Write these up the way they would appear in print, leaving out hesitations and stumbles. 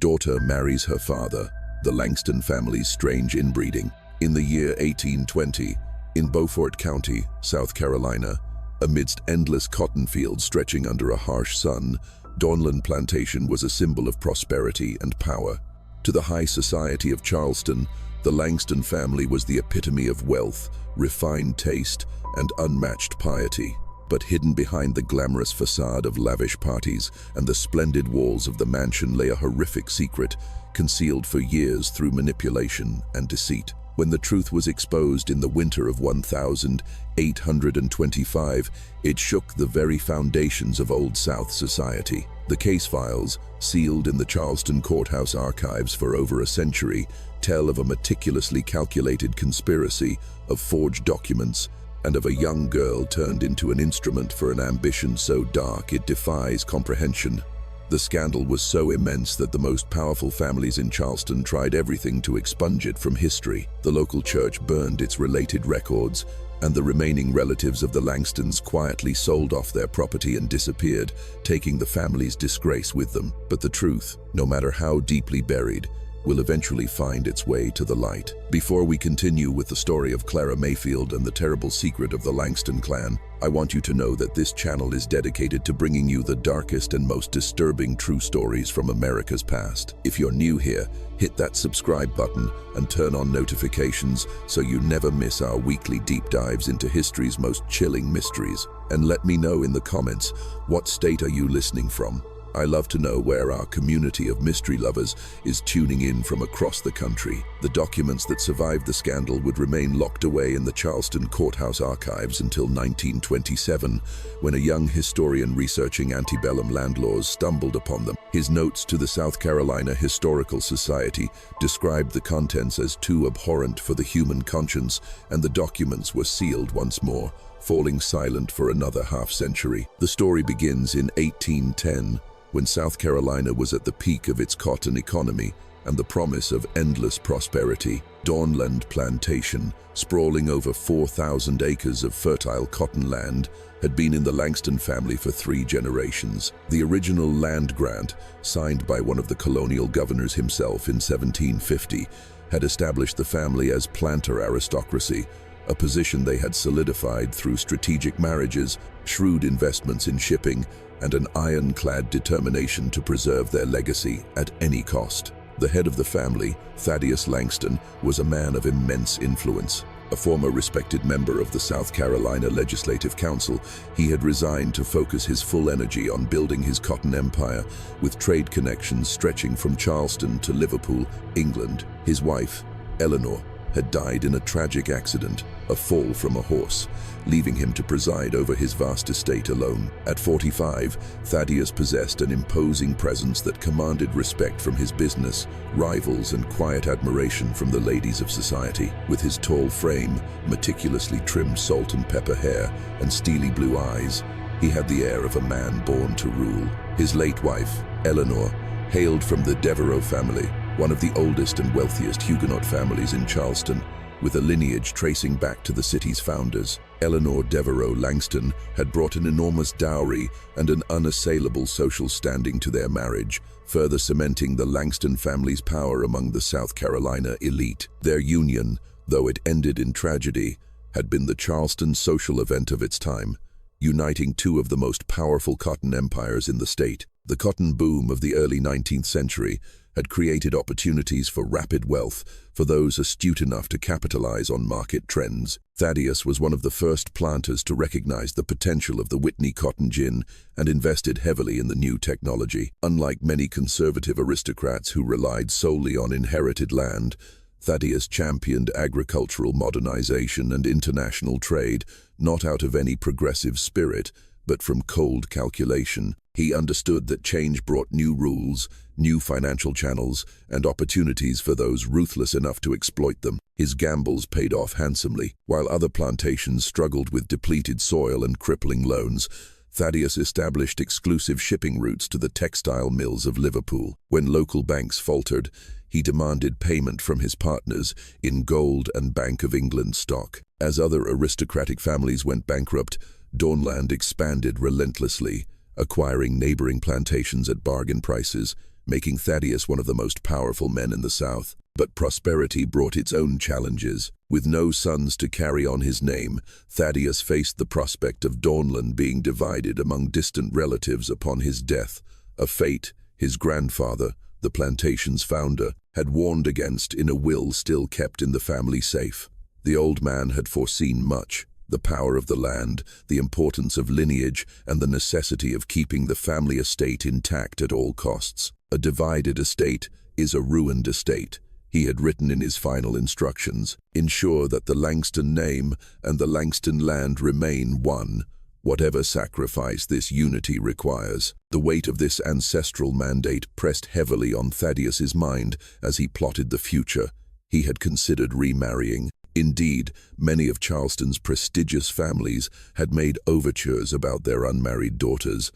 Daughter marries her father, the Langston family's strange inbreeding. In the year 1820, in Beaufort County, South Carolina, amidst endless cotton fields stretching under a harsh sun, Dawnland Plantation was a symbol of prosperity and power. To the high society of Charleston, the Langston family was the epitome of wealth, refined taste, and unmatched piety. But hidden behind the glamorous facade of lavish parties and the splendid walls of the mansion lay a horrific secret, concealed for years through manipulation and deceit. When the truth was exposed in the winter of 1825, it shook the very foundations of Old South society. The case files, sealed in the Charleston courthouse archives for over a century, tell of a meticulously calculated conspiracy, of forged documents, and of a young girl turned into an instrument for an ambition so dark it defies comprehension. The scandal was so immense that the most powerful families in Charleston tried everything to expunge it from history. The local church burned its related records, and the remaining relatives of the Langstons quietly sold off their property and disappeared, taking the family's disgrace with them. But the truth, no matter how deeply buried, will eventually find its way to the light. Before we continue with the story of Clara Mayfield and the terrible secret of the Langston clan, I want you to know that this channel is dedicated to bringing you the darkest and most disturbing true stories from America's past. If you're new here, hit that subscribe button and turn on notifications so you never miss our weekly deep dives into history's most chilling mysteries. And let me know in the comments, what state are you listening from? I love to know where our community of mystery lovers is tuning in from across the country. The documents that survived the scandal would remain locked away in the Charleston courthouse archives until 1927, when a young historian researching antebellum land laws stumbled upon them. His notes to the South Carolina Historical Society described the contents as too abhorrent for the human conscience, and the documents were sealed once more, falling silent for another half-century. The story begins in 1810, when South Carolina was at the peak of its cotton economy and the promise of endless prosperity. Dawnland Plantation, sprawling over 4,000 acres of fertile cotton land, had been in the Langston family for 3 generations. The original land grant, signed by one of the colonial governors himself in 1750, had established the family as planter aristocracy, a position they had solidified through strategic marriages, shrewd investments in shipping, and an ironclad determination to preserve their legacy at any cost. The head of the family, Thaddeus Langston, was a man of immense influence. A former respected member of the South Carolina Legislative Council, he had resigned to focus his full energy on building his cotton empire, with trade connections stretching from Charleston to Liverpool, England. His wife, Eleanor, had died in a tragic accident, a fall from a horse, leaving him to preside over his vast estate alone. At 45, Thaddeus possessed an imposing presence that commanded respect from his business rivals and quiet admiration from the ladies of society. With his tall frame, meticulously trimmed salt and pepper hair, and steely blue eyes, he had the air of a man born to rule. His late wife, Eleanor, hailed from the Devereux family, one of the oldest and wealthiest Huguenot families in Charleston, with a lineage tracing back to the city's founders. Eleanor Devereux Langston had brought an enormous dowry and an unassailable social standing to their marriage, further cementing the Langston family's power among the South Carolina elite. Their union, though it ended in tragedy, had been the Charleston social event of its time, uniting 2 of the most powerful cotton empires in the state. The cotton boom of the early 19th century had created opportunities for rapid wealth for those astute enough to capitalize on market trends. Thaddeus was one of the first planters to recognize the potential of the Whitney cotton gin and invested heavily in the new technology. Unlike many conservative aristocrats who relied solely on inherited land, Thaddeus championed agricultural modernization and international trade, not out of any progressive spirit, but from cold calculation. He understood that change brought new rules, new financial channels, and opportunities for those ruthless enough to exploit them. His gambles paid off handsomely. While other plantations struggled with depleted soil and crippling loans, Thaddeus established exclusive shipping routes to the textile mills of Liverpool. When local banks faltered, he demanded payment from his partners in gold and Bank of England stock. As other aristocratic families went bankrupt, Dawnland expanded relentlessly, acquiring neighboring plantations at bargain prices, making Thaddeus one of the most powerful men in the South. But prosperity brought its own challenges. With no sons to carry on his name, Thaddeus faced the prospect of Dawnland being divided among distant relatives upon his death, a fate his grandfather, the plantation's founder, had warned against in a will still kept in the family safe. The old man had foreseen much: the power of the land, the importance of lineage, and the necessity of keeping the family estate intact at all costs. A divided estate is a ruined estate, he had written in his final instructions. Ensure that the Langston name and the Langston land remain one, whatever sacrifice this unity requires. The weight of this ancestral mandate pressed heavily on Thaddeus's mind as he plotted the future. He had considered remarrying. Indeed, many of Charleston's prestigious families had made overtures about their unmarried daughters,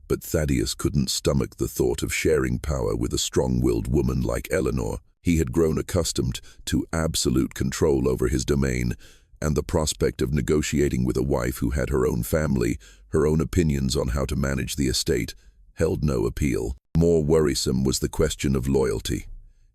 but Thaddeus couldn't stomach the thought of sharing power with a strong-willed woman like Eleanor. He had grown accustomed to absolute control over his domain, and the prospect of negotiating with a wife who had her own family, her own opinions on how to manage the estate, held no appeal. More worrisome was the question of loyalty.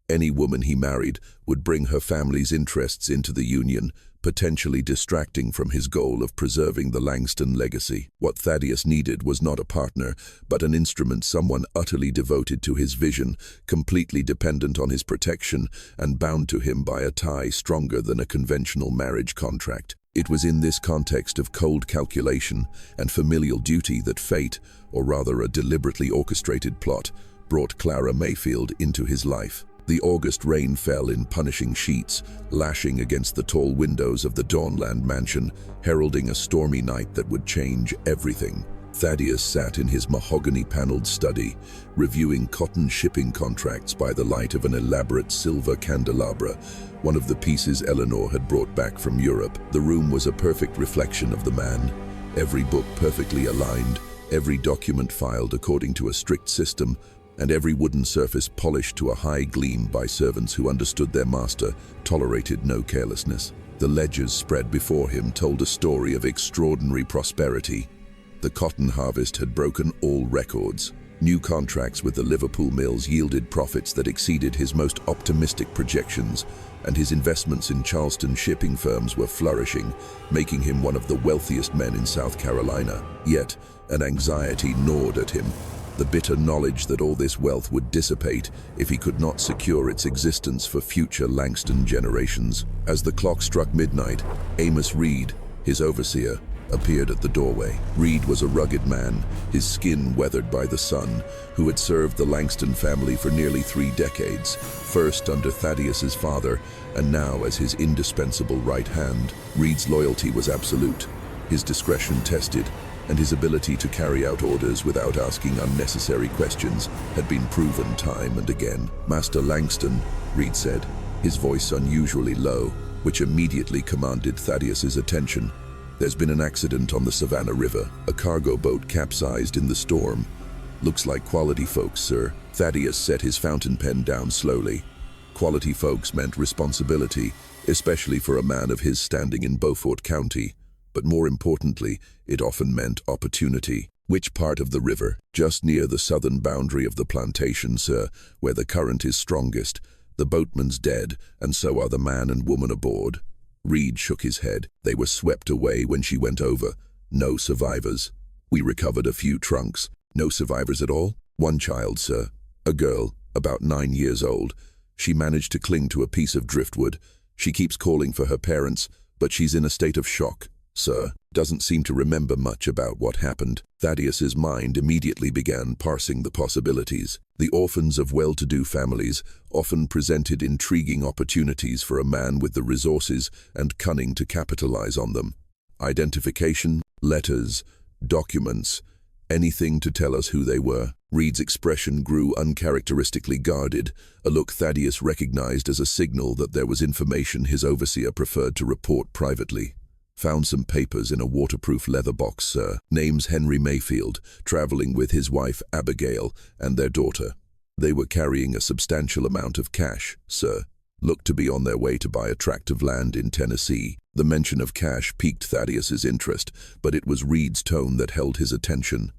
Any woman he married would bring her family's interests into the union, potentially distracting from his goal of preserving the Langston legacy. What Thaddeus needed was not a partner, but an instrument, someone utterly devoted to his vision, completely dependent on his protection, and bound to him by a tie stronger than a conventional marriage contract. It was in this context of cold calculation and familial duty that fate, or rather a deliberately orchestrated plot, brought Clara Mayfield into his life. The August rain fell in punishing sheets, lashing against the tall windows of the Dawnland mansion, heralding a stormy night that would change everything. Thaddeus sat in his mahogany-paneled study, reviewing cotton shipping contracts by the light of an elaborate silver candelabra, one of the pieces Eleanor had brought back from Europe. The room was a perfect reflection of the man, every book perfectly aligned, every document filed according to a strict system, and every wooden surface polished to a high gleam by servants who understood their master, tolerated no carelessness. The ledgers spread before him told a story of extraordinary prosperity. The cotton harvest had broken all records. New contracts with the Liverpool mills yielded profits that exceeded his most optimistic projections, and his investments in Charleston shipping firms were flourishing, making him one of the wealthiest men in South Carolina. Yet, an anxiety gnawed at him. The bitter knowledge that all this wealth would dissipate if he could not secure its existence for future Langston generations. As the clock struck midnight, Amos Reed, his overseer, appeared at the doorway. Reed was a rugged man, his skin weathered by the sun, who had served the Langston family for nearly 3 decades, first under Thaddeus's father, and now as his indispensable right hand. Reed's loyalty was absolute, his discretion tested, and his ability to carry out orders without asking unnecessary questions had been proven time and again. "Master Langston," Reed said, his voice unusually low, which immediately commanded Thaddeus's attention. "There's been an accident on the Savannah River. A cargo boat capsized in the storm. Looks like quality folks, sir." Thaddeus set his fountain pen down slowly. Quality folks meant responsibility, especially for a man of his standing in Beaufort County. But more importantly, it often meant opportunity. "Which part of the river?" "Just near the southern boundary of the plantation, sir, where the current is strongest. The boatman's dead, and so are the man and woman aboard." Reed shook his head. "They were swept away when she went over. No survivors. We recovered a few trunks. No survivors at all?" "One child, sir. A girl, about 9 years old. She managed to cling to a piece of driftwood. She keeps calling for her parents, but she's in a state of shock, sir. Doesn't seem to remember much about what happened." Thaddeus's mind immediately began parsing the possibilities. The orphans of well-to-do families often presented intriguing opportunities for a man with the resources and cunning to capitalize on them. Identification, letters, documents, anything to tell us who they were. Reed's expression grew uncharacteristically guarded, a look Thaddeus recognized as a signal that there was information his overseer preferred to report privately. "Found some papers in a waterproof leather box, sir. Name's Henry Mayfield, traveling with his wife Abigail and their daughter. They were carrying a substantial amount of cash, sir. Looked to be on their way to buy a tract of land in Tennessee." The mention of cash piqued Thaddeus's interest, but it was Reed's tone that held his attention.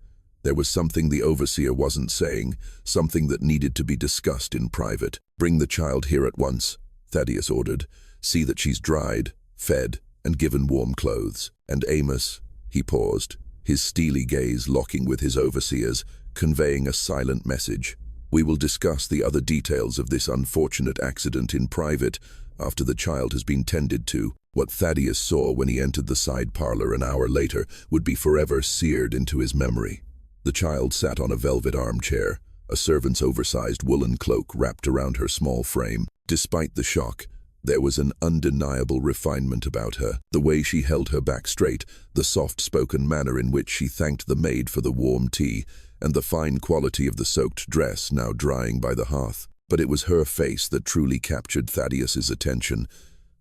There was something the overseer wasn't saying, something that needed to be discussed in private. "Bring the child here at once," Thaddeus ordered. "See that she's dried, fed, and given warm clothes. And Amos," he paused, his steely gaze locking with his overseer's, conveying a silent message. "We will discuss the other details of this unfortunate accident in private after the child has been tended to." What Thaddeus saw when he entered the side parlor an hour later would be forever seared into his memory. The child sat on a velvet armchair, a servant's oversized woolen cloak wrapped around her small frame. Despite the shock, there was an undeniable refinement about her. The way she held her back straight, the soft-spoken manner in which she thanked the maid for the warm tea, and the fine quality of the soaked dress now drying by the hearth. But it was her face that truly captured Thaddeus's attention.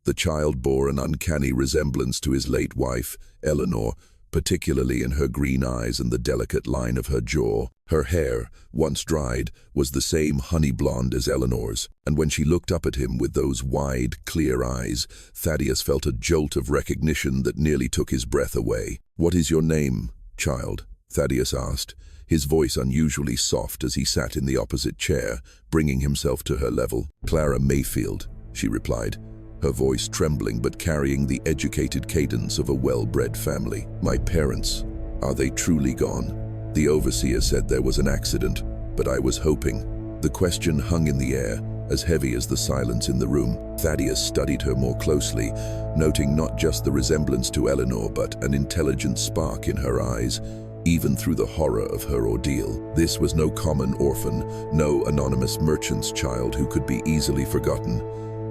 The child bore an uncanny resemblance to his late wife, Eleanor, particularly in her green eyes and the delicate line of her jaw. Her hair, once dried, was the same honey blonde as Eleanor's, and when she looked up at him with those wide, clear eyes, Thaddeus felt a jolt of recognition that nearly took his breath away. "What is your name, child?" Thaddeus asked, his voice unusually soft as he sat in the opposite chair, bringing himself to her level. "Clara Mayfield," she replied, her voice trembling but carrying the educated cadence of a well-bred family. "My parents, are they truly gone?" The overseer said there was an accident, but I was hoping. The question hung in the air, as heavy as the silence in the room. Thaddeus studied her more closely, noting not just the resemblance to Eleanor but an intelligent spark in her eyes, even through the horror of her ordeal. This was no common orphan, no anonymous merchant's child who could be easily forgotten.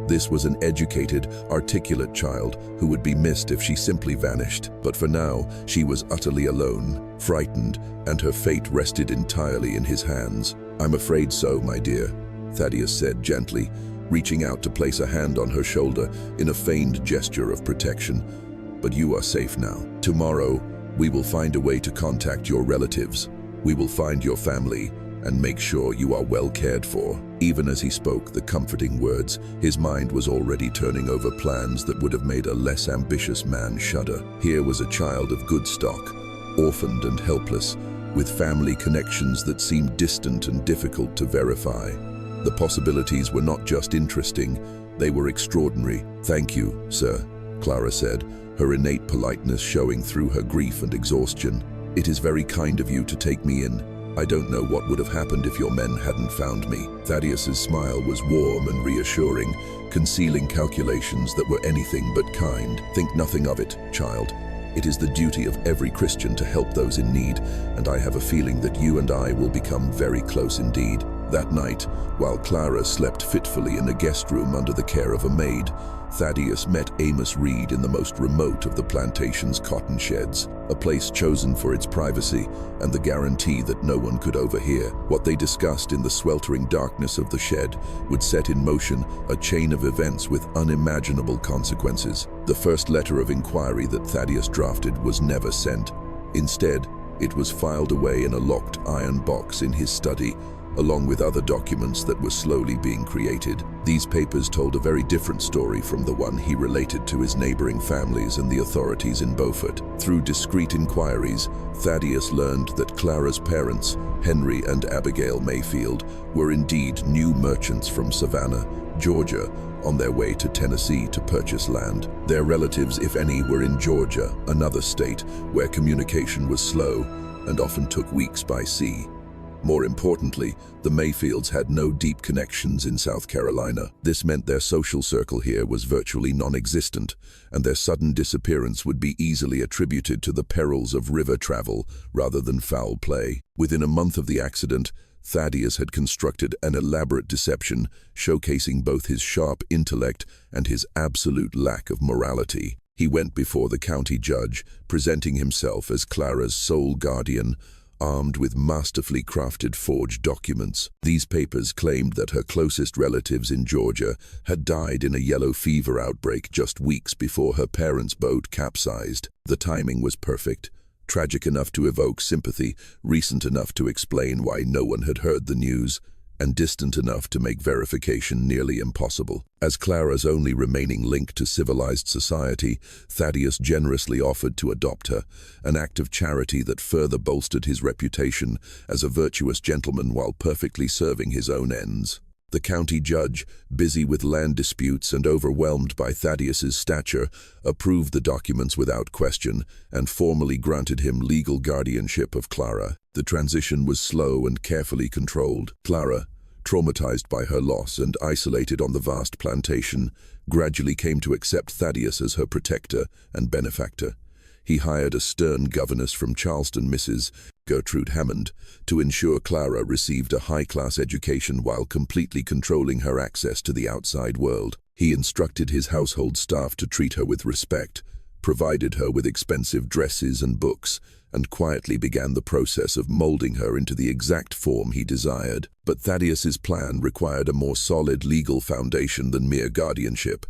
This was an educated, articulate child who would be missed if she simply vanished. But for now, she was utterly alone, frightened, and her fate rested entirely in his hands. "I'm afraid so, my dear," Thaddeus said gently, reaching out to place a hand on her shoulder in a feigned gesture of protection. "But you are safe now. Tomorrow, we will find a way to contact your relatives. We will find your family and make sure you are well cared for." Even as he spoke the comforting words, his mind was already turning over plans that would have made a less ambitious man shudder. Here was a child of good stock, orphaned and helpless, with family connections that seemed distant and difficult to verify. The possibilities were not just interesting, they were extraordinary. "Thank you, sir," Clara said, her innate politeness showing through her grief and exhaustion. "It is very kind of you to take me in. I don't know what would have happened if your men hadn't found me." Thaddeus's smile was warm and reassuring, concealing calculations that were anything but kind. "Think nothing of it, child. It is the duty of every Christian to help those in need, and I have a feeling that you and I will become very close indeed." That night, while Clara slept fitfully in a guest room under the care of a maid, Thaddeus met Amos Reed in the most remote of the plantation's cotton sheds, a place chosen for its privacy and the guarantee that no one could overhear. What they discussed in the sweltering darkness of the shed would set in motion a chain of events with unimaginable consequences. The first letter of inquiry that Thaddeus drafted was never sent. Instead, it was filed away in a locked iron box in his study, along with other documents that were slowly being created. These papers told a very different story from the one he related to his neighboring families and the authorities in Beaufort. Through discreet inquiries, Thaddeus learned that Clara's parents, Henry and Abigail Mayfield, were indeed new merchants from Savannah, Georgia, on their way to Tennessee to purchase land. Their relatives, if any, were in Georgia, another state where communication was slow and often took weeks by sea. More importantly, the Mayfields had no deep connections in South Carolina. This meant their social circle here was virtually non-existent, and their sudden disappearance would be easily attributed to the perils of river travel rather than foul play. Within a month of the accident, Thaddeus had constructed an elaborate deception, showcasing both his sharp intellect and his absolute lack of morality. He went before the county judge, presenting himself as Clara's sole guardian, armed with masterfully crafted forged documents. These papers claimed that her closest relatives in Georgia had died in a yellow fever outbreak just weeks before her parents' boat capsized. The timing was perfect, tragic enough to evoke sympathy, recent enough to explain why no one had heard the news. and distant enough to make verification nearly impossible. As Clara's only remaining link to civilized society, Thaddeus generously offered to adopt her, an act of charity that further bolstered his reputation as a virtuous gentleman while perfectly serving his own ends. The county judge, busy with land disputes and overwhelmed by Thaddeus's stature, approved the documents without question and formally granted him legal guardianship of Clara. The transition was slow and carefully controlled. Clara, traumatized by her loss and isolated on the vast plantation, gradually came to accept Thaddeus as her protector and benefactor. He hired a stern governess from Charleston, Mrs. Gertrude Hammond, to ensure Clara received a high-class education while completely controlling her access to the outside world. He instructed his household staff to treat her with respect, provided her with expensive dresses and books, and quietly began the process of molding her into the exact form he desired. But Thaddeus's plan required a more solid legal foundation than mere guardianship.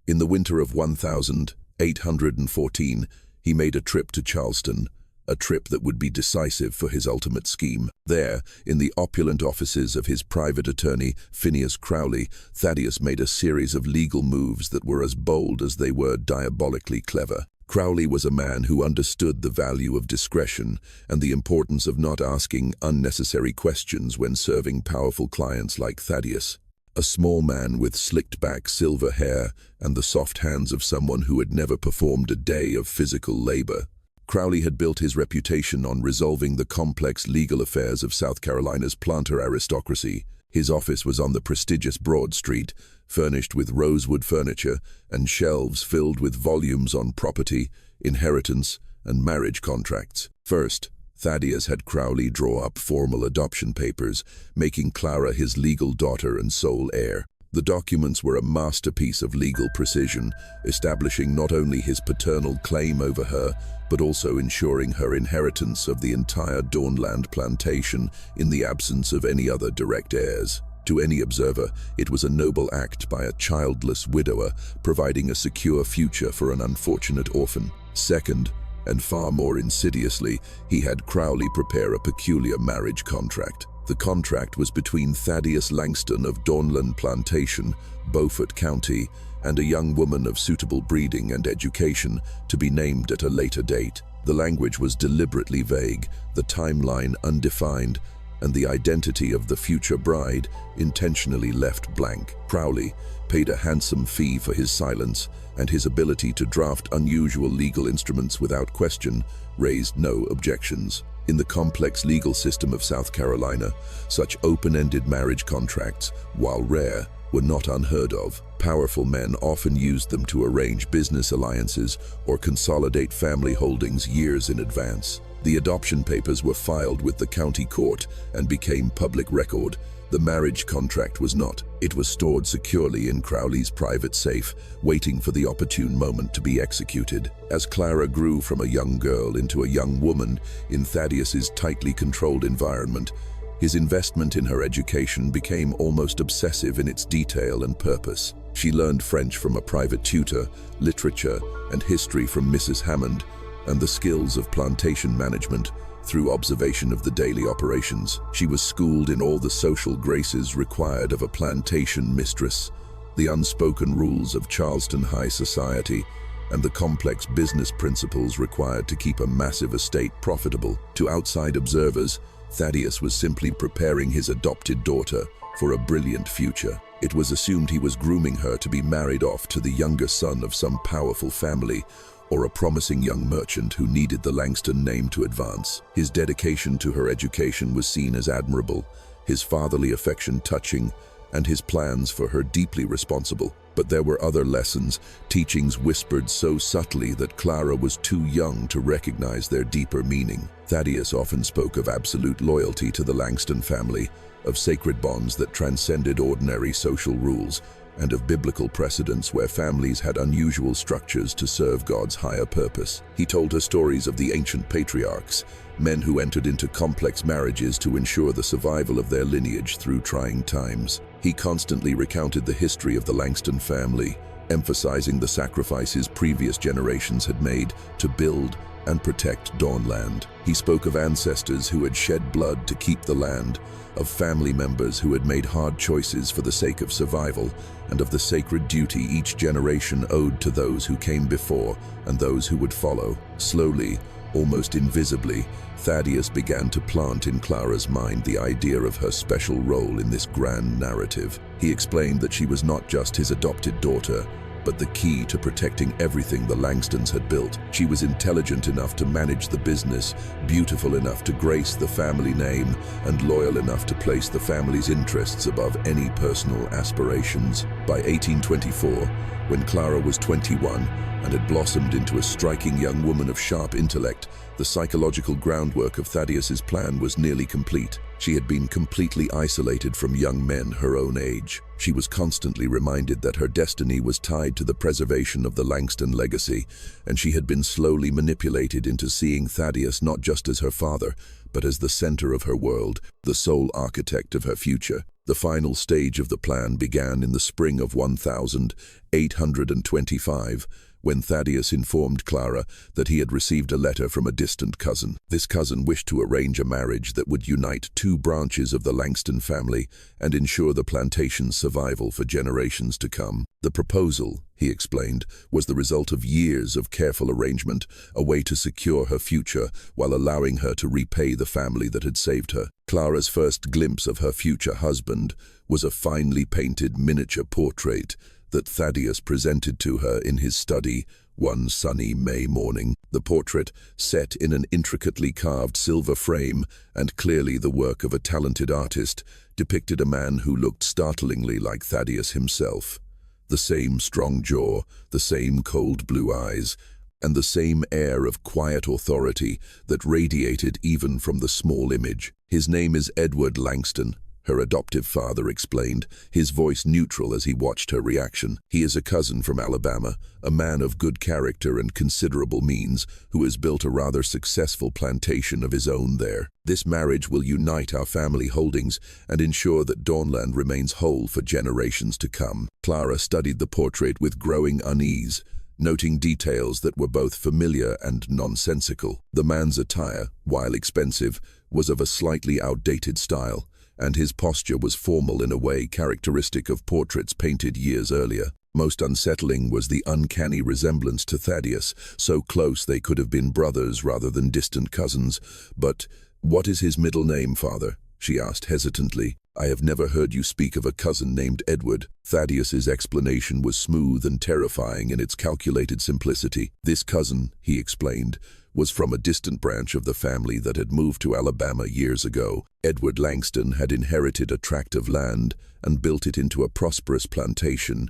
In the winter of 1814, he made a trip to Charleston, a trip that would be decisive for his ultimate scheme. There, in the opulent offices of his private attorney, Phineas Crowley, Thaddeus made a series of legal moves that were as bold as they were diabolically clever. Crowley was a man who understood the value of discretion and the importance of not asking unnecessary questions when serving powerful clients like Thaddeus. A small man with slicked-back silver hair and the soft hands of someone who had never performed a day of physical labor. Crowley had built his reputation on resolving the complex legal affairs of South Carolina's planter aristocracy. His office was on the prestigious Broad Street, furnished with rosewood furniture and shelves filled with volumes on property, inheritance, and marriage contracts. First, Thaddeus had Crowley draw up formal adoption papers, making Clara his legal daughter and sole heir. The documents were a masterpiece of legal precision, establishing not only his paternal claim over her, but also ensuring her inheritance of the entire Dawnland plantation in the absence of any other direct heirs. To any observer, it was a noble act by a childless widower, providing a secure future for an unfortunate orphan. Second, and far more insidiously, he had Crowley prepare a peculiar marriage contract. The contract was between Thaddeus Langston of Dawnland Plantation, Beaufort County, and a young woman of suitable breeding and education to be named at a later date. The language was deliberately vague, the timeline undefined, and the identity of the future bride intentionally left blank. Crowley paid a handsome fee for his silence, and his ability to draft unusual legal instruments without question raised no objections. In the complex legal system of South Carolina, such open-ended marriage contracts, while rare, were not unheard of. Powerful men often used them to arrange business alliances or consolidate family holdings years in advance. The adoption papers were filed with the county court and became public record. The marriage contract was not. It was stored securely in Crowley's private safe, waiting for the opportune moment to be executed. As Clara grew from a young girl into a young woman in Thaddeus's tightly controlled environment, his investment in her education became almost obsessive in its detail and purpose. She learned French from a private tutor, literature and history from Mrs. Hammond, and the skills of plantation management through observation of the daily operations. She was schooled in all the social graces required of a plantation mistress, the unspoken rules of Charleston high society, and the complex business principles required to keep a massive estate profitable. To outside observers, Thaddeus was simply preparing his adopted daughter for a brilliant future. It was assumed he was grooming her to be married off to the younger son of some powerful family, or a promising young merchant who needed the Langston name to advance. His dedication to her education was seen as admirable, his fatherly affection touching, and his plans for her deeply responsible. But there were other lessons, teachings whispered so subtly that Clara was too young to recognize their deeper meaning. Thaddeus often spoke of absolute loyalty to the Langston family, of sacred bonds that transcended ordinary social rules, and of biblical precedents where families had unusual structures to serve God's higher purpose. He told her stories of the ancient patriarchs, men who entered into complex marriages to ensure the survival of their lineage through trying times. He constantly recounted the history of the Langston family, emphasizing the sacrifices previous generations had made to build and protect Dawnland. He spoke of ancestors who had shed blood to keep the land, of family members who had made hard choices for the sake of survival, and of the sacred duty each generation owed to those who came before and those who would follow. Slowly, almost invisibly, Thaddeus began to plant in Clara's mind the idea of her special role in this grand narrative. He explained that she was not just his adopted daughter, but the key to protecting everything the Langstons had built. She was intelligent enough to manage the business, beautiful enough to grace the family name, and loyal enough to place the family's interests above any personal aspirations. By 1824, when Clara was 21 and had blossomed into a striking young woman of sharp intellect, the psychological groundwork of Thaddeus's plan was nearly complete. She had been completely isolated from young men her own age. She was constantly reminded that her destiny was tied to the preservation of the Langston legacy, and she had been slowly manipulated into seeing Thaddeus not just as her father, but as the center of her world, the sole architect of her future. The final stage of the plan began in the spring of 1825, when Thaddeus informed Clara that he had received a letter from a distant cousin. This cousin wished to arrange a marriage that would unite two branches of the Langston family and ensure the plantation's survival for generations to come. The proposal, he explained, was the result of years of careful arrangement, a way to secure her future while allowing her to repay the family that had saved her. Clara's first glimpse of her future husband was a finely painted miniature portrait that Thaddeus presented to her in his study one sunny May morning. The portrait, set in an intricately carved silver frame and clearly the work of a talented artist, depicted a man who looked startlingly like Thaddeus himself. The same strong jaw, the same cold blue eyes, and the same air of quiet authority that radiated even from the small image. "His name is Edward Langston," her adoptive father explained, his voice neutral as he watched her reaction. "He is a cousin from Alabama, a man of good character and considerable means, who has built a rather successful plantation of his own there. This marriage will unite our family holdings and ensure that Dawnland remains whole for generations to come." Clara studied the portrait with growing unease, noting details that were both familiar and nonsensical. The man's attire, while expensive, was of a slightly outdated style, and his posture was formal in a way characteristic of portraits painted years earlier. Most unsettling was the uncanny resemblance to Thaddeus, so close they could have been brothers rather than distant cousins. "But what is his middle name, father?" she asked hesitantly. "I have never heard you speak of a cousin named Edward." Thaddeus's explanation was smooth and terrifying in its calculated simplicity. This cousin, he explained, was from a distant branch of the family that had moved to Alabama years ago. Edward Langston had inherited a tract of land and built it into a prosperous plantation,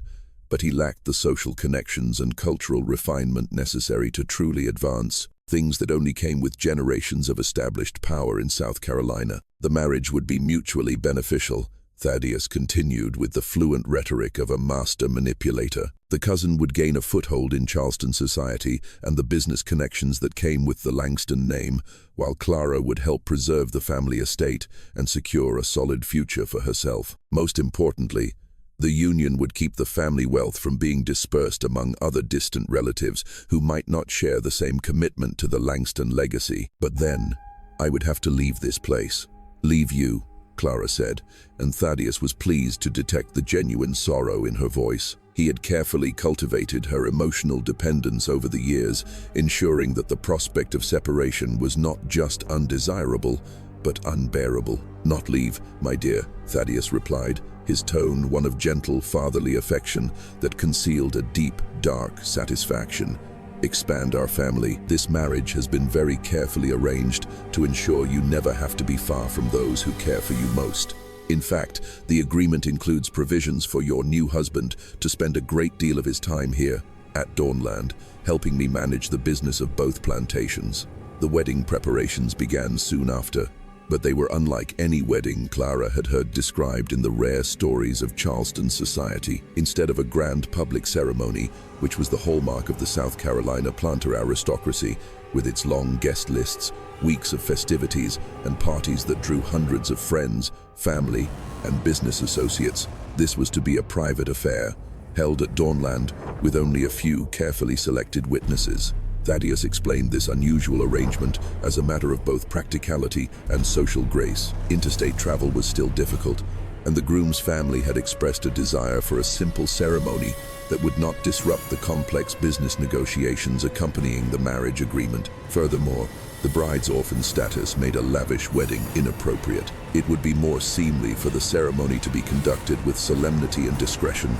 but he lacked the social connections and cultural refinement necessary to truly advance, things that only came with generations of established power in South Carolina. The marriage would be mutually beneficial, Thaddeus continued with the fluent rhetoric of a master manipulator. The cousin would gain a foothold in Charleston society and the business connections that came with the Langston name, while Clara would help preserve the family estate and secure a solid future for herself. Most importantly, the union would keep the family wealth from being dispersed among other distant relatives who might not share the same commitment to the Langston legacy. "But then, I would have to leave this place." "Leave you," Clara said, and Thaddeus was pleased to detect the genuine sorrow in her voice. He had carefully cultivated her emotional dependence over the years, ensuring that the prospect of separation was not just undesirable, but unbearable. "Not leave, my dear," Thaddeus replied, his tone one of gentle fatherly affection that concealed a deep, dark satisfaction. "Expand our family. This marriage has been very carefully arranged to ensure you never have to be far from those who care for you most. In fact, the agreement includes provisions for your new husband to spend a great deal of his time here, at Dawnland, helping me manage the business of both plantations." The wedding preparations began soon after, but they were unlike any wedding Clara had heard described in the rare stories of Charleston society. Instead of a grand public ceremony, which was the hallmark of the South Carolina planter aristocracy, with its long guest lists, weeks of festivities, and parties that drew hundreds of friends, family, and business associates, this was to be a private affair, held at Dawnland with only a few carefully selected witnesses. Thaddeus explained this unusual arrangement as a matter of both practicality and social grace. Interstate travel was still difficult, and the groom's family had expressed a desire for a simple ceremony that would not disrupt the complex business negotiations accompanying the marriage agreement. Furthermore, the bride's orphan status made a lavish wedding inappropriate. It would be more seemly for the ceremony to be conducted with solemnity and discretion,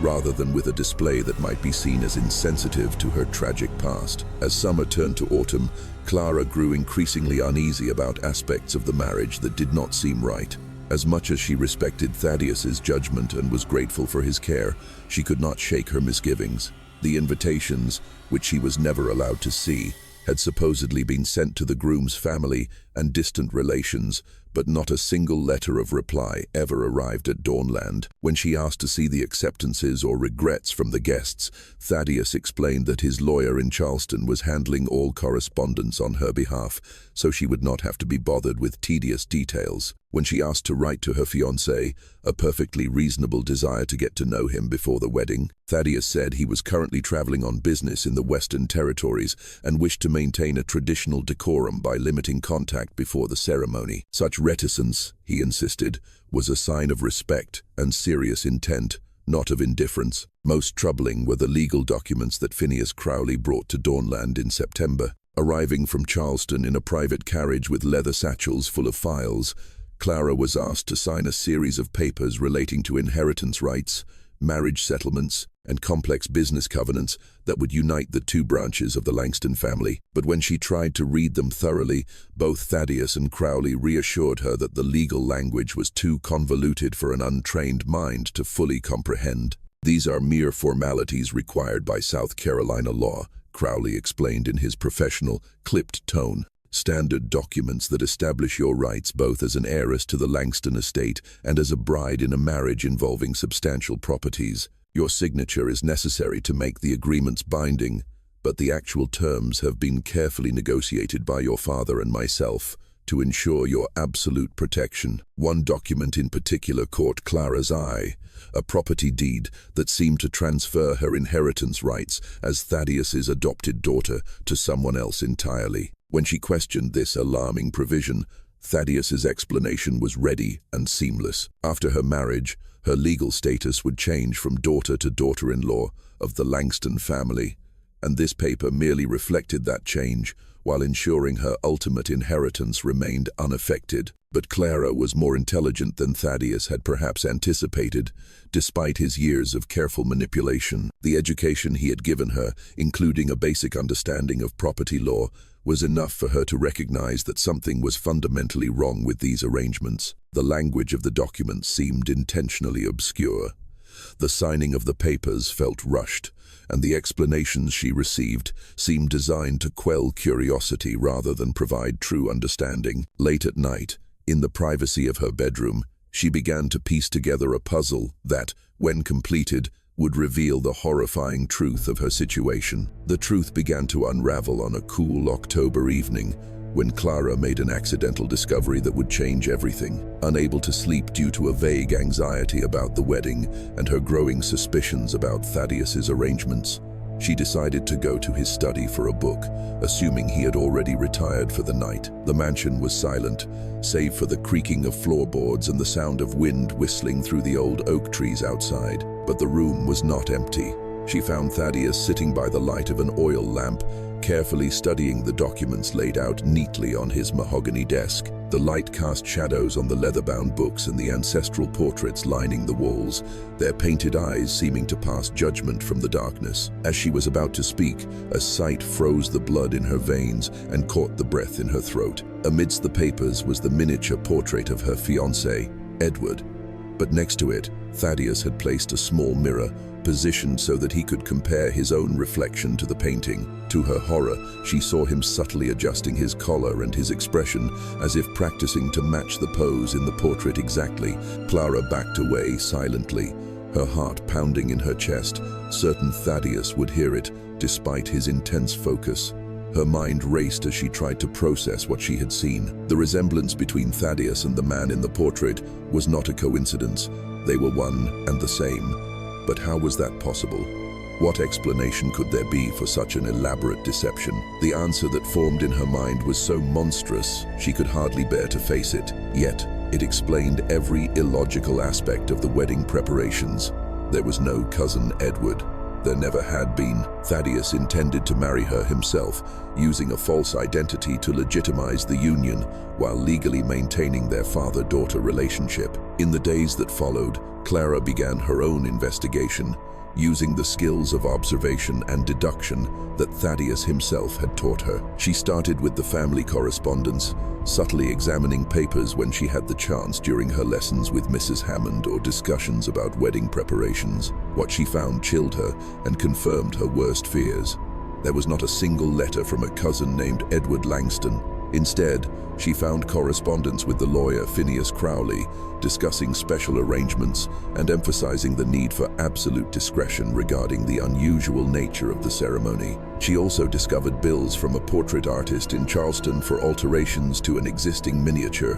rather than with a display that might be seen as insensitive to her tragic past. As summer turned to autumn, Clara grew increasingly uneasy about aspects of the marriage that did not seem right. As much as she respected Thaddeus's judgment and was grateful for his care, she could not shake her misgivings. The invitations, which she was never allowed to see, had supposedly been sent to the groom's family and distant relations, but not a single letter of reply ever arrived at Dawnland. When she asked to see the acceptances or regrets from the guests, Thaddeus explained that his lawyer in Charleston was handling all correspondence on her behalf, so she would not have to be bothered with tedious details. When she asked to write to her fiancé, a perfectly reasonable desire to get to know him before the wedding, Thaddeus said he was currently traveling on business in the Western Territories and wished to maintain a traditional decorum by limiting contact before the ceremony. Such reticence, he insisted, was a sign of respect and serious intent, not of indifference. Most troubling were the legal documents that Phineas Crowley brought to Dawnland in September. Arriving from Charleston in a private carriage with leather satchels full of files, Clara was asked to sign a series of papers relating to inheritance rights, marriage settlements, and complex business covenants that would unite the two branches of the Langston family. But when she tried to read them thoroughly, both Thaddeus and Crowley reassured her that the legal language was too convoluted for an untrained mind to fully comprehend. "These are mere formalities required by South Carolina law," Crowley explained in his professional, clipped tone. "Standard documents that establish your rights both as an heiress to the Langston estate and as a bride in a marriage involving substantial properties. Your signature is necessary to make the agreements binding, but the actual terms have been carefully negotiated by your father and myself to ensure your absolute protection." One document in particular caught Clara's eye, a property deed that seemed to transfer her inheritance rights as Thaddeus's adopted daughter to someone else entirely. When she questioned this alarming provision, Thaddeus's explanation was ready and seamless. After her marriage, her legal status would change from daughter to daughter-in-law of the Langston family, and this paper merely reflected that change while ensuring her ultimate inheritance remained unaffected. But Clara was more intelligent than Thaddeus had perhaps anticipated, despite his years of careful manipulation. The education he had given her, including a basic understanding of property law, was enough for her to recognize that something was fundamentally wrong with these arrangements. The language of the documents seemed intentionally obscure. The signing of the papers felt rushed, and the explanations she received seemed designed to quell curiosity rather than provide true understanding. Late at night, in the privacy of her bedroom, she began to piece together a puzzle that, when completed, would reveal the horrifying truth of her situation. The truth began to unravel on a cool October evening when Clara made an accidental discovery that would change everything. Unable to sleep due to a vague anxiety about the wedding and her growing suspicions about Thaddeus's arrangements, she decided to go to his study for a book, assuming he had already retired for the night. The mansion was silent, save for the creaking of floorboards and the sound of wind whistling through the old oak trees outside. But the room was not empty. She found Thaddeus sitting by the light of an oil lamp, carefully studying the documents laid out neatly on his mahogany desk. The light cast shadows on the leather-bound books and the ancestral portraits lining the walls, their painted eyes seeming to pass judgment from the darkness. As she was about to speak, a sight froze the blood in her veins and caught the breath in her throat. Amidst the papers was the miniature portrait of her fiancé, Edward. But next to it, Thaddeus had placed a small mirror, positioned so that he could compare his own reflection to the painting. To her horror, she saw him subtly adjusting his collar and his expression, as if practicing to match the pose in the portrait exactly. Clara backed away silently, her heart pounding in her chest, certain Thaddeus would hear it, despite his intense focus. Her mind raced as she tried to process what she had seen. The resemblance between Thaddeus and the man in the portrait was not a coincidence. They were one and the same. But how was that possible? What explanation could there be for such an elaborate deception? The answer that formed in her mind was so monstrous, she could hardly bear to face it. Yet, it explained every illogical aspect of the wedding preparations. There was no cousin Edward. There never had been. Thaddeus intended to marry her himself, using a false identity to legitimize the union, while legally maintaining their father-daughter relationship. In the days that followed, Clara began her own investigation, using the skills of observation and deduction that Thaddeus himself had taught her. She started with the family correspondence, subtly examining papers when she had the chance during her lessons with Mrs. Hammond or discussions about wedding preparations. What she found chilled her and confirmed her worst fears. There was not a single letter from a cousin named Edward Langston. Instead, she found correspondence with the lawyer Phineas Crowley, discussing special arrangements and emphasizing the need for absolute discretion regarding the unusual nature of the ceremony. She also discovered bills from a portrait artist in Charleston for alterations to an existing miniature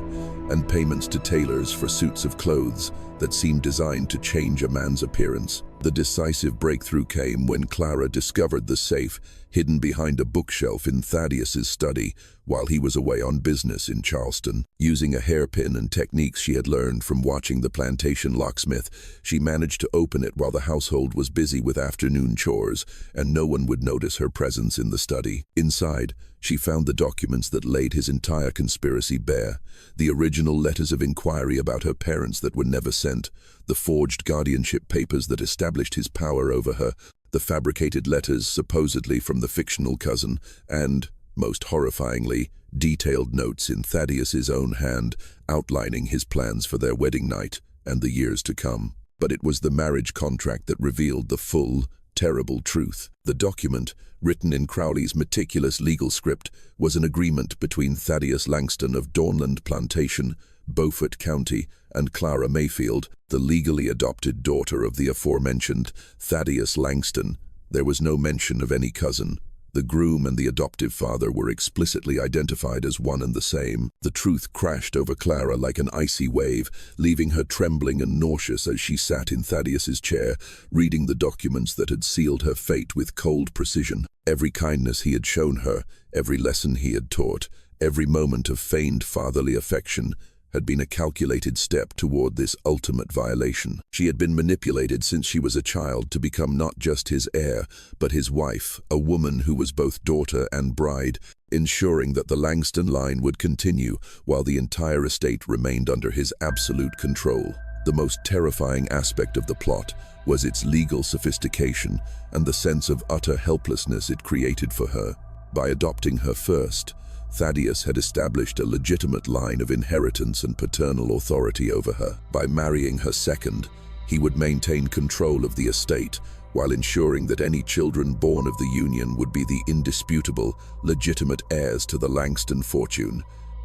and payments to tailors for suits of clothes that seemed designed to change a man's appearance. The decisive breakthrough came when Clara discovered the safe hidden behind a bookshelf in Thaddeus's study while he was away on business in Charleston. Using a hairpin and techniques she had learned from watching the plantation locksmith, she managed to open it while the household was busy with afternoon chores, and no one would notice her presence in the study. Inside, she found the documents that laid his entire conspiracy bare, the original letters of inquiry about her parents that were never sent, the forged guardianship papers that established his power over her, the fabricated letters supposedly from the fictional cousin, and, most horrifyingly, detailed notes in Thaddeus's own hand outlining his plans for their wedding night and the years to come. But it was the marriage contract that revealed the full, terrible truth. The document, written in Crowley's meticulous legal script, was an agreement between Thaddeus Langston of Dawnland Plantation, Beaufort County, and Clara Mayfield, the legally adopted daughter of the aforementioned Thaddeus Langston. There was no mention of any cousin. The groom and the adoptive father were explicitly identified as one and the same. The truth crashed over Clara like an icy wave, leaving her trembling and nauseous as she sat in Thaddeus's chair, reading the documents that had sealed her fate with cold precision. Every kindness he had shown her, every lesson he had taught, every moment of feigned fatherly affection, had been a calculated step toward this ultimate violation. She had been manipulated since she was a child to become not just his heir, but his wife, a woman who was both daughter and bride, ensuring that the Langston line would continue while the entire estate remained under his absolute control. The most terrifying aspect of the plot was its legal sophistication and the sense of utter helplessness it created for her. By adopting her first, Thaddeus had established a legitimate line of inheritance and paternal authority over her. By marrying her second, he would maintain control of the estate, while ensuring that any children born of the union would be the indisputable, legitimate heirs to the Langston fortune.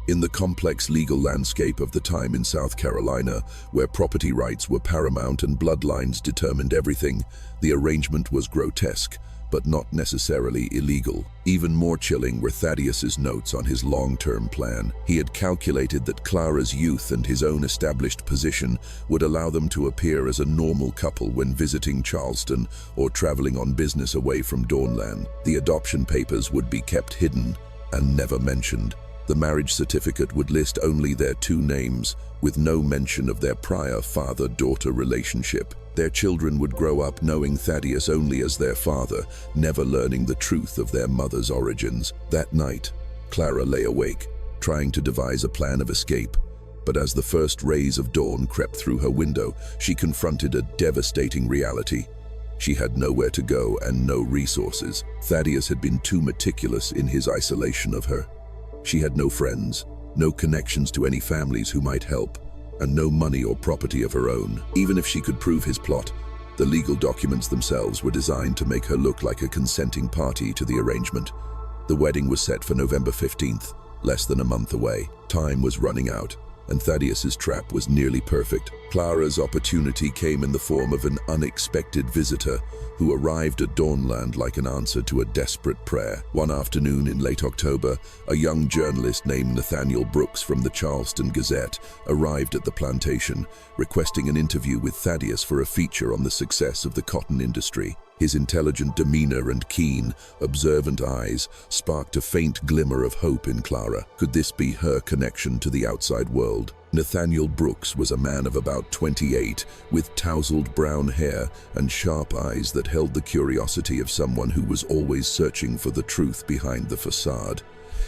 In the complex legal landscape of the time in South Carolina, where property rights were paramount and bloodlines determined everything, the arrangement was grotesque, but not necessarily illegal. Even more chilling were Thaddeus's notes on his long-term plan. He had calculated that Clara's youth and his own established position would allow them to appear as a normal couple when visiting Charleston or traveling on business away from Dawnland. The adoption papers would be kept hidden and never mentioned. The marriage certificate would list only their two names, with no mention of their prior father-daughter relationship. Their children would grow up knowing Thaddeus only as their father, never learning the truth of their mother's origins. That night, Clara lay awake, trying to devise a plan of escape. But as the first rays of dawn crept through her window, she confronted a devastating reality. She had nowhere to go and no resources. Thaddeus had been too meticulous in his isolation of her. She had no friends, no connections to any families who might help, and no money or property of her own. Even if she could prove his plot, the legal documents themselves were designed to make her look like a consenting party to the arrangement. The wedding was set for November 15th, less than a month away. Time was running out, and Thaddeus's trap was nearly perfect. Clara's opportunity came in the form of an unexpected visitor who arrived at Dawnland like an answer to a desperate prayer. One afternoon in late October, a young journalist named Nathaniel Brooks from the Charleston Gazette arrived at the plantation, requesting an interview with Thaddeus for a feature on the success of the cotton industry. His intelligent demeanor and keen, observant eyes sparked a faint glimmer of hope in Clara. Could this be her connection to the outside world? Nathaniel Brooks was a man of about 28, with tousled brown hair and sharp eyes that held the curiosity of someone who was always searching for the truth behind the facade.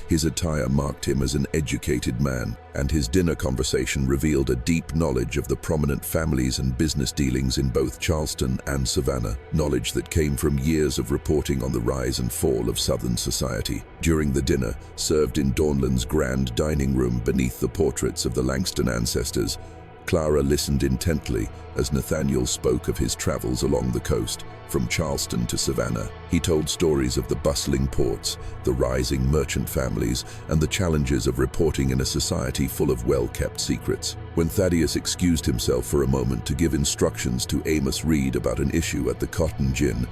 His attire marked him as an educated man, and his dinner conversation revealed a deep knowledge of the prominent families and business dealings in both Charleston and Savannah, knowledge that came from years of reporting on the rise and fall of Southern society. During the dinner, served in Dawnland's grand dining room beneath the portraits of the Langston ancestors, Clara listened intently as Nathaniel spoke of his travels along the coast, from Charleston to Savannah. He told stories of the bustling ports, the rising merchant families, and the challenges of reporting in a society full of well-kept secrets. When Thaddeus excused himself for a moment to give instructions to Amos Reed about an issue at the Cotton Gin,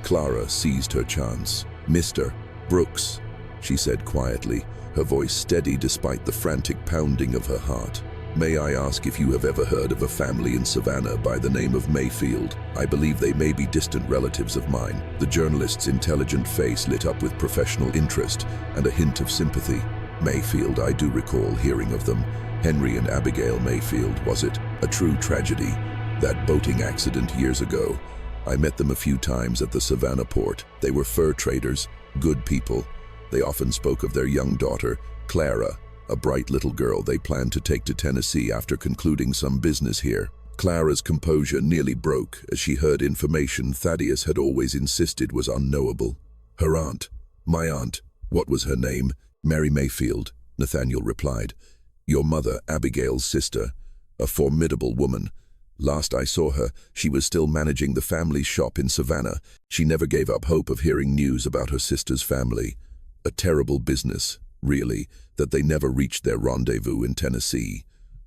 Clara seized her chance. "Mr. Brooks," she said quietly, her voice steady despite the frantic pounding of her heart. "May I ask if you have ever heard of a family in Savannah by the name of Mayfield? I believe they may be distant relatives of mine." The journalist's intelligent face lit up with professional interest and a hint of sympathy. "Mayfield, I do recall hearing of them. Henry and Abigail Mayfield, was it? A true tragedy. That boating accident years ago. I met them a few times at the Savannah port. They were fur traders, good people. They often spoke of their young daughter, Clara, a bright little girl they planned to take to Tennessee after concluding some business here." Clara's composure nearly broke as she heard information Thaddeus had always insisted was unknowable. "Her aunt. My aunt. What was her name?" "Mary Mayfield," Nathaniel replied. "Your mother, Abigail's sister. A formidable woman. Last I saw her, she was still managing the family shop in Savannah. She never gave up hope of hearing news about her sister's family. A terrible business, really, that they never reached their rendezvous in Tennessee.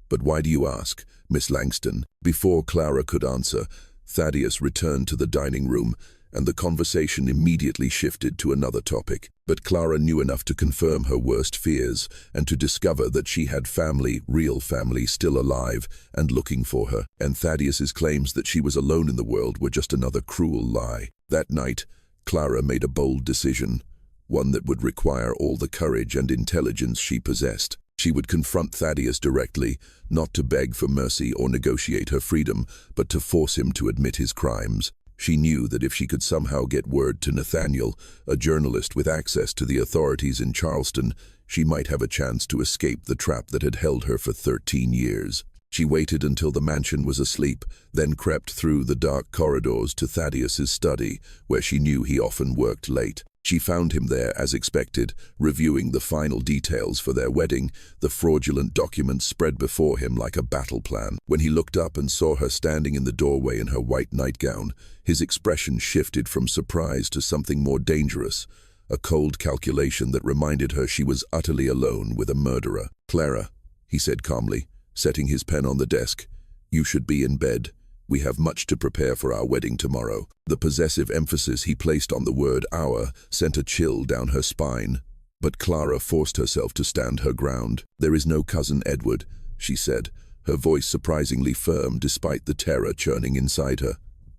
But why do you ask, Miss Langston?" Before Clara could answer, Thaddeus returned to the dining room, and the conversation immediately shifted to another topic. But Clara knew enough to confirm her worst fears and to discover that she had family, real family, still alive and looking for her. And Thaddeus's claims that she was alone in the world were just another cruel lie. That night, Clara made a bold decision, one that would require all the courage and intelligence she possessed. She would confront Thaddeus directly, not to beg for mercy or negotiate her freedom, but to force him to admit his crimes. She knew that if she could somehow get word to Nathaniel, a journalist with access to the authorities in Charleston, she might have a chance to escape the trap that had held her for 13 years. She waited until the mansion was asleep, then crept through the dark corridors to Thaddeus's study, where she knew he often worked late. She found him there, as expected, reviewing the final details for their wedding, the fraudulent documents spread before him like a battle plan. When he looked up and saw her standing in the doorway in her white nightgown, his expression shifted from surprise to something more dangerous, a cold calculation that reminded her she was utterly alone with a murderer. "Clara," he said calmly, setting his pen on the desk, "you should be in bed. We have much to prepare for our wedding tomorrow." The possessive emphasis he placed on the word "our" sent a chill down her spine. But Clara forced herself to stand her ground. "There is no cousin Edward," she said, her voice surprisingly firm despite the terror churning inside her.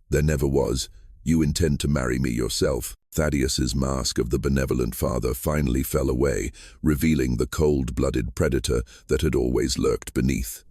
"There never was. You intend to marry me yourself." Thaddeus's mask of the benevolent father finally fell away, revealing the cold-blooded predator that had always lurked beneath.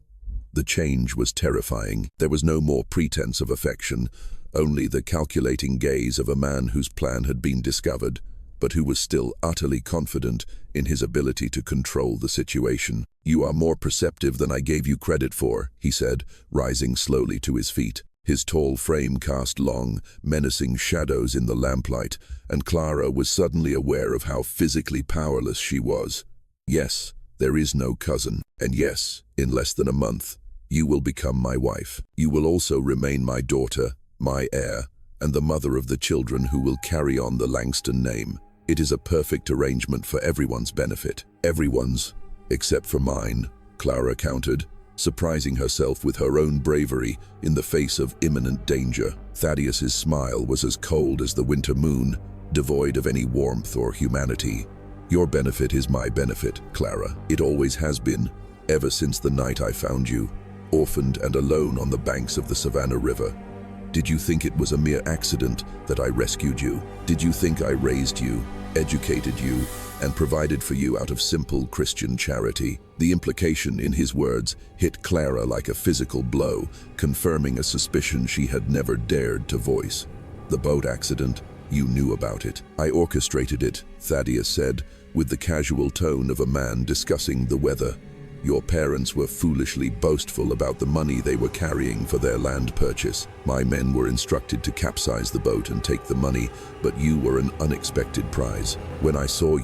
The change was terrifying. There was no more pretense of affection, only the calculating gaze of a man whose plan had been discovered, but who was still utterly confident in his ability to control the situation. "You are more perceptive than I gave you credit for," he said, rising slowly to his feet. His tall frame cast long, menacing shadows in the lamplight, and Clara was suddenly aware of how physically powerless she was. "Yes, there is no cousin, and yes, in less than a month, you will become my wife. You will also remain my daughter, my heir, and the mother of the children who will carry on the Langston name. It is a perfect arrangement for everyone's benefit. Everyone's, except for mine." Clara countered, surprising herself with her own bravery in the face of imminent danger. Thaddeus's smile was as cold as the winter moon, devoid of any warmth or humanity. Your benefit is my benefit, Clara. It always has been, ever since the night I found you, orphaned and alone on the banks of the Savannah River. Did you think it was a mere accident that I rescued you? Did you think I raised you, educated you, and provided for you out of simple Christian charity? The implication in his words hit Clara like a physical blow, confirming a suspicion she had never dared to voice. The boat accident, you knew about it. I orchestrated it, Thaddeus said, with the casual tone of a man discussing the weather. Your parents were foolishly boastful about the money they were carrying for their land purchase. My men were instructed to capsize the boat and take the money, but you were an unexpected prize. When I saw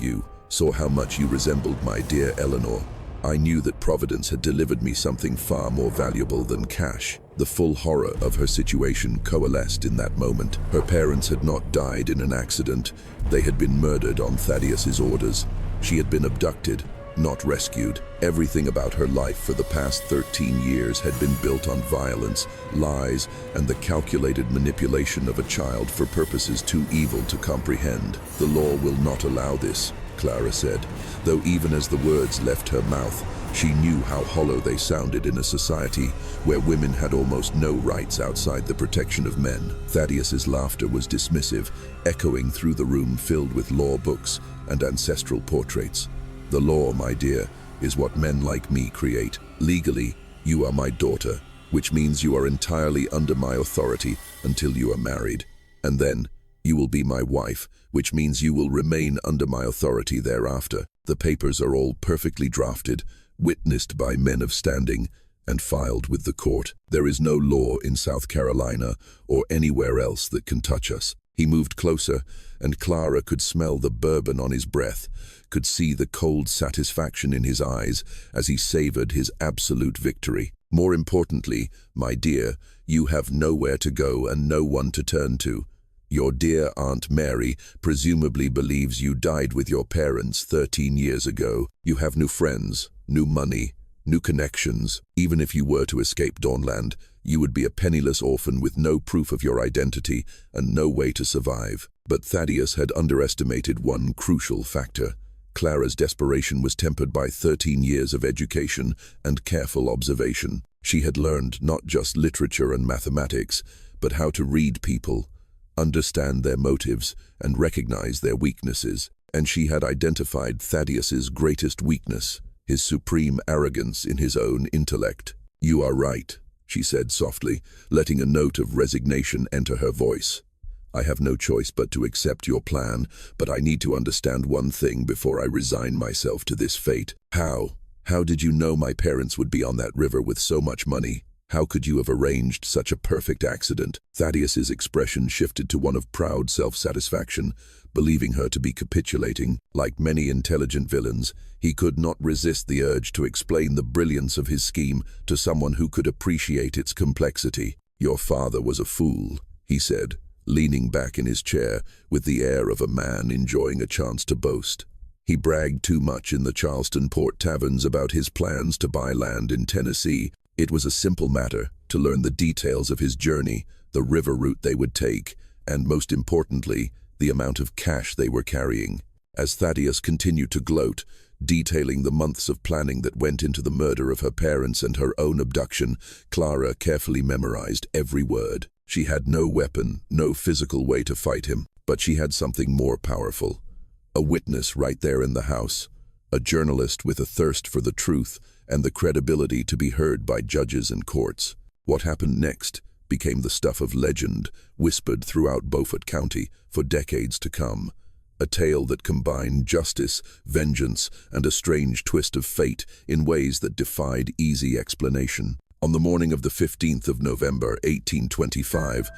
how much you resembled my dear Eleanor, I knew that Providence had delivered me something far more valuable than cash. The full horror of her situation coalesced in that moment. Her parents had not died in an accident. They had been murdered on Thaddeus's orders. She had been abducted, not rescued. Everything about her life for the past 13 years had been built on violence, lies, and the calculated manipulation of a child for purposes too evil to comprehend. The law will not allow this, Clara said, though even as the words left her mouth, she knew how hollow they sounded in a society where women had almost no rights outside the protection of men. Thaddeus's laughter was dismissive, echoing through the room filled with law books and ancestral portraits. The law, my dear, is what men like me create. Legally, you are my daughter, which means you are entirely under my authority until you are married. And then, you will be my wife, which means you will remain under my authority thereafter. The papers are all perfectly drafted, witnessed by men of standing, and filed with the court. There is no law in South Carolina or anywhere else that can touch us. He moved closer, and Clara could smell the bourbon on his breath, could see the cold satisfaction in his eyes as he savored his absolute victory. More importantly, my dear, you have nowhere to go and no one to turn to. Your dear Aunt Mary presumably believes you died with your parents 13 years ago. You have new friends, new money, new connections. Even if you were to escape Dawnland, you would be a penniless orphan with no proof of your identity and no way to survive. But Thaddeus had underestimated one crucial factor. Clara's desperation was tempered by 13 years of education and careful observation. She had learned not just literature and mathematics, but how to read people, understand their motives, and recognize their weaknesses. And she had identified Thaddeus's greatest weakness, his supreme arrogance in his own intellect. You are right, she said softly, letting a note of resignation enter her voice. I have no choice but to accept your plan, but I need to understand one thing before I resign myself to this fate. How did you know my parents would be on that river with so much money? How could you have arranged such a perfect accident? Thaddeus's expression shifted to one of proud self-satisfaction, believing her to be capitulating. Like many intelligent villains, he could not resist the urge to explain the brilliance of his scheme to someone who could appreciate its complexity. Your father was a fool, he said, leaning back in his chair with the air of a man enjoying a chance to boast. He bragged too much in the Charleston port taverns about his plans to buy land in Tennessee. It was a simple matter to learn the details of his journey, the river route they would take, and most importantly, the amount of cash they were carrying. As Thaddeus continued to gloat, detailing the months of planning that went into the murder of her parents and her own abduction, Clara carefully memorized every word. She had no weapon, no physical way to fight him, but she had something more powerful. A witness right there in the house, a journalist with a thirst for the truth and the credibility to be heard by judges and courts. What happened next became the stuff of legend, whispered throughout Beaufort County for decades to come. A tale that combined justice, vengeance, and a strange twist of fate in ways that defied easy explanation. On the morning of the 15th of November, 1825,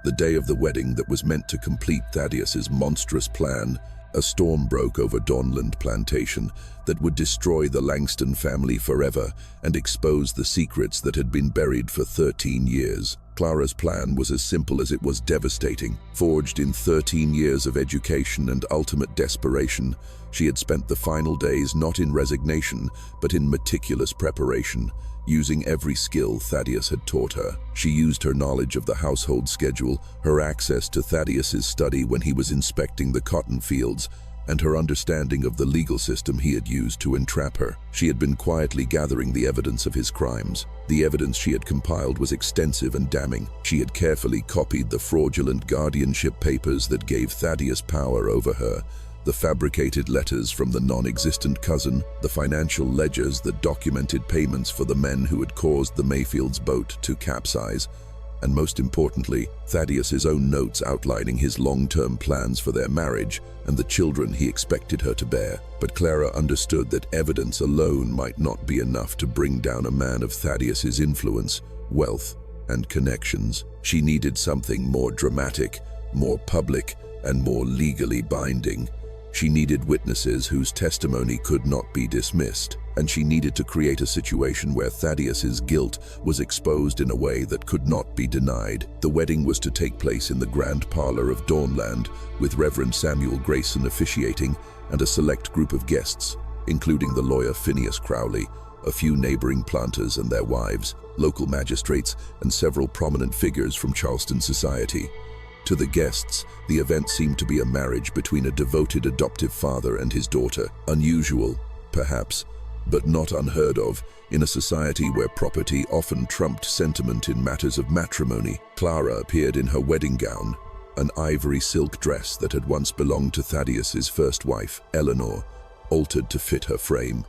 the day of the wedding that was meant to complete Thaddeus's monstrous plan, a storm broke over Dawnland Plantation that would destroy the Langston family forever and expose the secrets that had been buried for 13 years. Clara's plan was as simple as it was devastating. Forged in 13 years of education and ultimate desperation, she had spent the final days not in resignation, but in meticulous preparation, using every skill Thaddeus had taught her. She used her knowledge of the household schedule, her access to Thaddeus's study when he was inspecting the cotton fields, and her understanding of the legal system he had used to entrap her. She had been quietly gathering the evidence of his crimes. The evidence she had compiled was extensive and damning. She had carefully copied the fraudulent guardianship papers that gave Thaddeus power over her, the fabricated letters from the non-existent cousin, the financial ledgers that documented payments for the men who had caused the Mayfield's boat to capsize, and most importantly, Thaddeus's own notes outlining his long-term plans for their marriage and the children he expected her to bear. But Clara understood that evidence alone might not be enough to bring down a man of Thaddeus's influence, wealth, and connections. She needed something more dramatic, more public, and more legally binding. She needed witnesses whose testimony could not be dismissed, and she needed to create a situation where Thaddeus's guilt was exposed in a way that could not be denied. The wedding was to take place in the grand parlor of Dawnland, with Reverend Samuel Grayson officiating and a select group of guests, including the lawyer Phineas Crowley, a few neighboring planters and their wives, local magistrates, and several prominent figures from Charleston society. To the guests, the event seemed to be a marriage between a devoted adoptive father and his daughter. Unusual, perhaps, but not unheard of in a society where property often trumped sentiment in matters of matrimony. Clara appeared in her wedding gown, an ivory silk dress that had once belonged to Thaddeus's first wife, Eleanor, altered to fit her frame.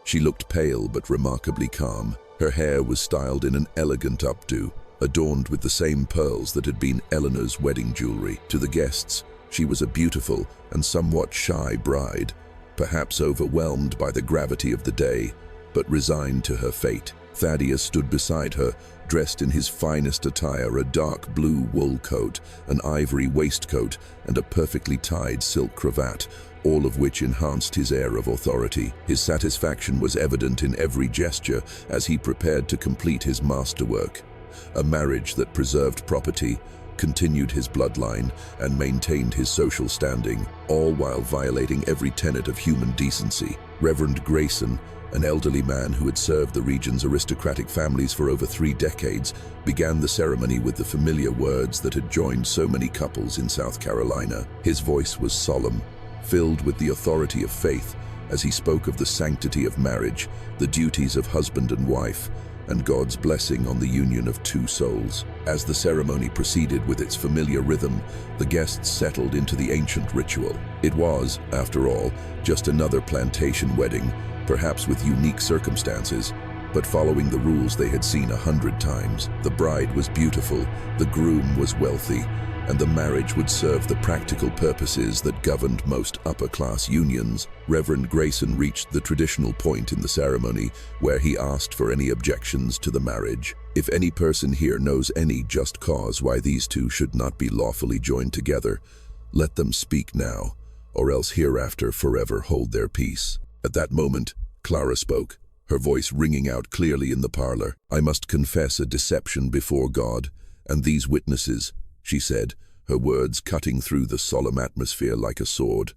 She looked pale but remarkably calm. Her hair was styled in an elegant updo, adorned with the same pearls that had been Eleanor's wedding jewelry. To the guests, she was a beautiful and somewhat shy bride, perhaps overwhelmed by the gravity of the day, but resigned to her fate. Thaddeus stood beside her, dressed in his finest attire, a dark blue wool coat, an ivory waistcoat, and a perfectly tied silk cravat, all of which enhanced his air of authority. His satisfaction was evident in every gesture as he prepared to complete his masterwork. A marriage that preserved property, continued his bloodline, and maintained his social standing, all while violating every tenet of human decency. Reverend Grayson, an elderly man who had served the region's aristocratic families for over 3 decades, began the ceremony with the familiar words that had joined so many couples in South Carolina. His voice was solemn, filled with the authority of faith, as he spoke of the sanctity of marriage, the duties of husband and wife, and God's blessing on the union of 2 souls. As the ceremony proceeded with its familiar rhythm, the guests settled into the ancient ritual. It was, after all, just another plantation wedding, perhaps with unique circumstances, but following the rules they had seen 100 times. The bride was beautiful, the groom was wealthy, and the marriage would serve the practical purposes that governed most upper-class unions. Reverend Grayson reached the traditional point in the ceremony where he asked for any objections to the marriage. If any person here knows any just cause why these 2 should not be lawfully joined together, let them speak now, or else hereafter forever hold their peace. At that moment, Clara spoke, her voice ringing out clearly in the parlor. "I must confess a deception before God and these witnesses," she said, her words cutting through the solemn atmosphere like a sword.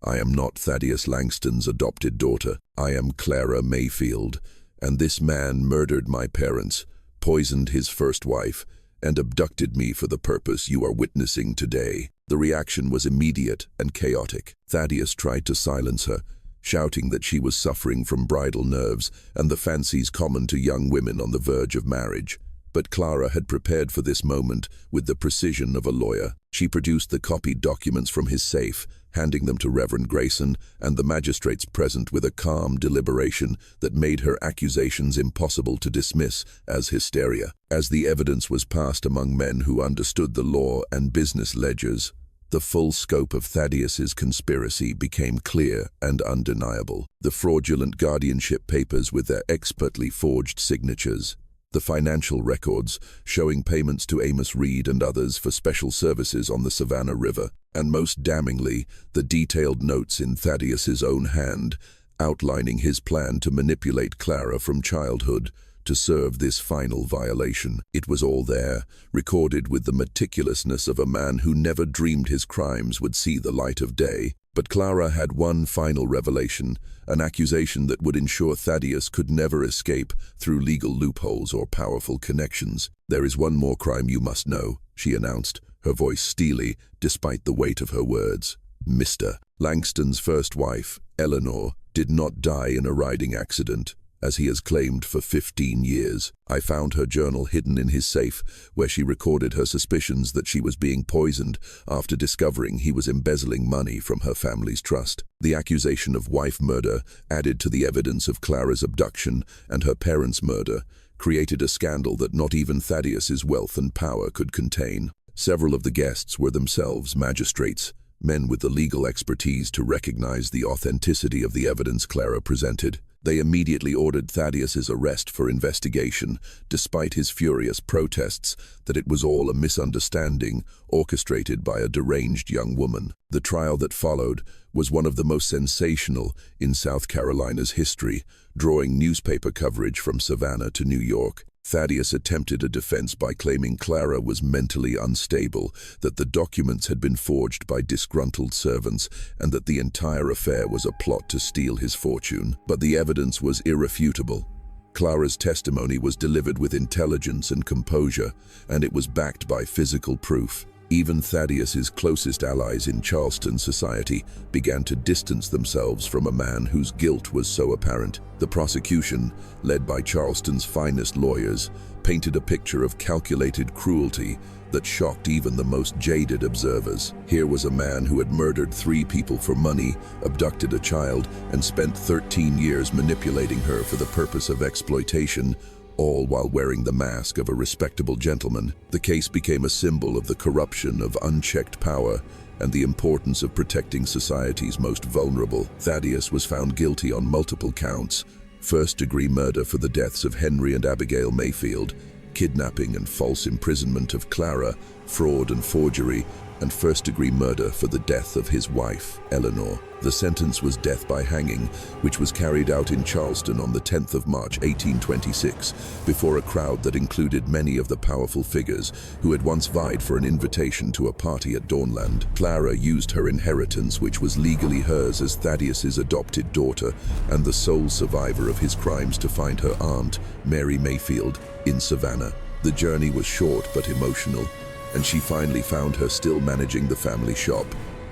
"I am not Thaddeus Langston's adopted daughter. I am Clara Mayfield, and this man murdered my parents, poisoned his first wife, and abducted me for the purpose you are witnessing today." The reaction was immediate and chaotic. Thaddeus tried to silence her, shouting that she was suffering from bridal nerves and the fancies common to young women on the verge of marriage. But Clara had prepared for this moment with the precision of a lawyer. She produced the copied documents from his safe, handing them to Reverend Grayson and the magistrates present with a calm deliberation that made her accusations impossible to dismiss as hysteria. As the evidence was passed among men who understood the law and business ledgers, the full scope of Thaddeus's conspiracy became clear and undeniable. The fraudulent guardianship papers with their expertly forged signatures, the financial records showing payments to Amos Reed and others for special services on the Savannah River, and most damningly, the detailed notes in Thaddeus's own hand, outlining his plan to manipulate Clara from childhood, to serve this final violation. It was all there, recorded with the meticulousness of a man who never dreamed his crimes would see the light of day. But Clara had one final revelation, an accusation that would ensure Thaddeus could never escape through legal loopholes or powerful connections. "There is one more crime you must know," she announced, her voice steely despite the weight of her words. "Mr. Langston's first wife, Eleanor, did not die in a riding accident, as he has claimed for 15 years. I found her journal hidden in his safe, where she recorded her suspicions that she was being poisoned after discovering he was embezzling money from her family's trust. The accusation of wife murder, added to the evidence of Clara's abduction and her parents' murder, created a scandal that not even Thaddeus's wealth and power could contain. Several of the guests were themselves magistrates, men with the legal expertise to recognize the authenticity of the evidence Clara presented. They immediately ordered Thaddeus's arrest for investigation, despite his furious protests that it was all a misunderstanding orchestrated by a deranged young woman. The trial that followed was one of the most sensational in South Carolina's history, drawing newspaper coverage from Savannah to New York. Thaddeus attempted a defense by claiming Clara was mentally unstable, that the documents had been forged by disgruntled servants, and that the entire affair was a plot to steal his fortune. But the evidence was irrefutable. Clara's testimony was delivered with intelligence and composure, and it was backed by physical proof. Even Thaddeus's closest allies in Charleston society began to distance themselves from a man whose guilt was so apparent. The prosecution, led by Charleston's finest lawyers, painted a picture of calculated cruelty that shocked even the most jaded observers. Here was a man who had murdered 3 people for money, abducted a child, and spent 13 years manipulating her for the purpose of exploitation, all while wearing the mask of a respectable gentleman. The case became a symbol of the corruption of unchecked power and the importance of protecting society's most vulnerable. Thaddeus was found guilty on multiple counts: first-degree murder for the deaths of Henry and Abigail Mayfield, kidnapping and false imprisonment of Clara, fraud and forgery, and first-degree murder for the death of his wife, Eleanor. The sentence was death by hanging, which was carried out in Charleston on the 10th of March, 1826, before a crowd that included many of the powerful figures who had once vied for an invitation to a party at Dawnland. Clara used her inheritance, which was legally hers as Thaddeus's adopted daughter and the sole survivor of his crimes, to find her aunt, Mary Mayfield, in Savannah. The journey was short but emotional, and she finally found her still managing the family shop,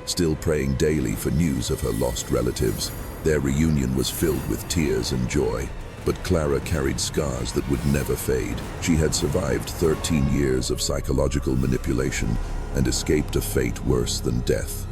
still praying daily for news of her lost relatives. Their reunion was filled with tears and joy, but Clara carried scars that would never fade. She had survived 13 years of psychological manipulation and escaped a fate worse than death.